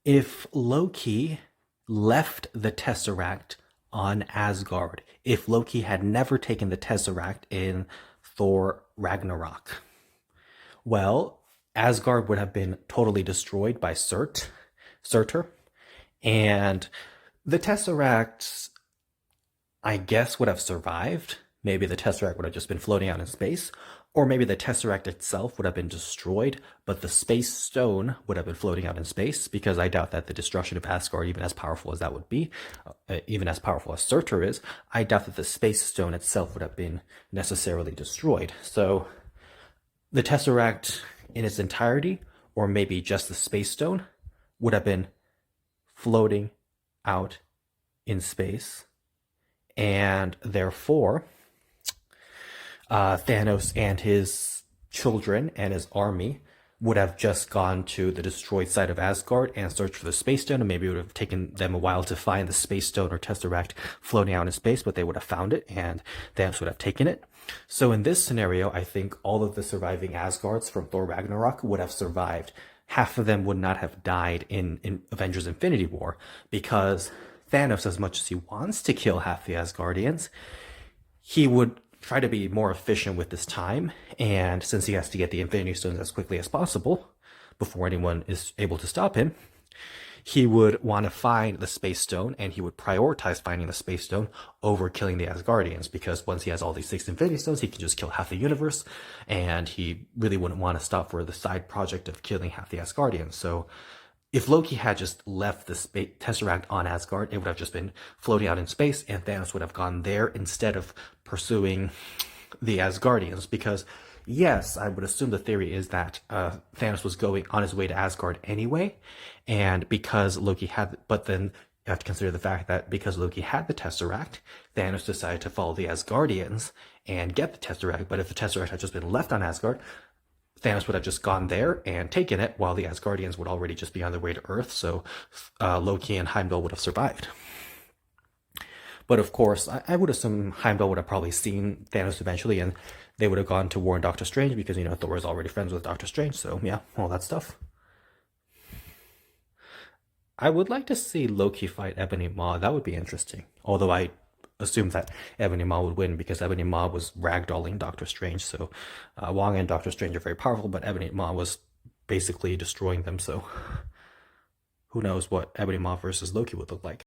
If Loki left the Tesseract on Asgard, if Loki had never taken the Tesseract in Thor Ragnarok, well, Asgard would have been totally destroyed by Surtur, and the Tesseract, I guess, would have survived. Maybe the Tesseract would have just been floating out in space, or maybe the Tesseract itself would have been destroyed, but the Space Stone would have been floating out in space, because I doubt that the destruction of Asgard, even as powerful as that would be, even as powerful as Surtur is, I doubt that the Space Stone itself would have been necessarily destroyed. So the Tesseract in its entirety, or maybe just the Space Stone, would have been floating out in space, and therefore Thanos and his children and his army would have just gone to the destroyed side of Asgard and searched for the Space Stone, and maybe it would have taken them a while to find the Space Stone or Tesseract floating out in space, but they would have found it, and Thanos would have taken it. So in this scenario, I think all of the surviving Asgards from Thor Ragnarok would have survived. Half of them would not have died in Avengers Infinity War, because Thanos, as much as he wants to kill half the Asgardians, he would try to be more efficient with his time, and since he has to get the Infinity Stones as quickly as possible before anyone is able to stop him, he would want to find the Space Stone, and he would prioritize finding the Space Stone over killing the Asgardians, because once he has all these 6 Infinity Stones, he can just kill half the universe, and he really wouldn't want to stop for the side project of killing half the Asgardians. So if Loki had just left the Tesseract on Asgard, it would have just been floating out in space, and Thanos would have gone there instead of pursuing the Asgardians. Because, yes, I would assume the theory is that Thanos was going on his way to Asgard anyway, and because Loki had, but then you have to consider the fact that because Loki had the Tesseract, Thanos decided to follow the Asgardians and get the Tesseract. But if the Tesseract had just been left on Asgard, Thanos would have just gone there and taken it, while the Asgardians would already just be on their way to Earth, so Loki and Heimdall would have survived. But of course, I would assume Heimdall would have probably seen Thanos eventually, and they would have gone to warn Doctor Strange, because, Thor is already friends with Doctor Strange, so yeah, all that stuff. I would like to see Loki fight Ebony Maw. That would be interesting. Although I assumed that Ebony Maw would win, because Ebony Maw was ragdolling Doctor Strange. So Wong and Doctor Strange are very powerful, but Ebony Maw was basically destroying them. So who knows what Ebony Maw versus Loki would look like.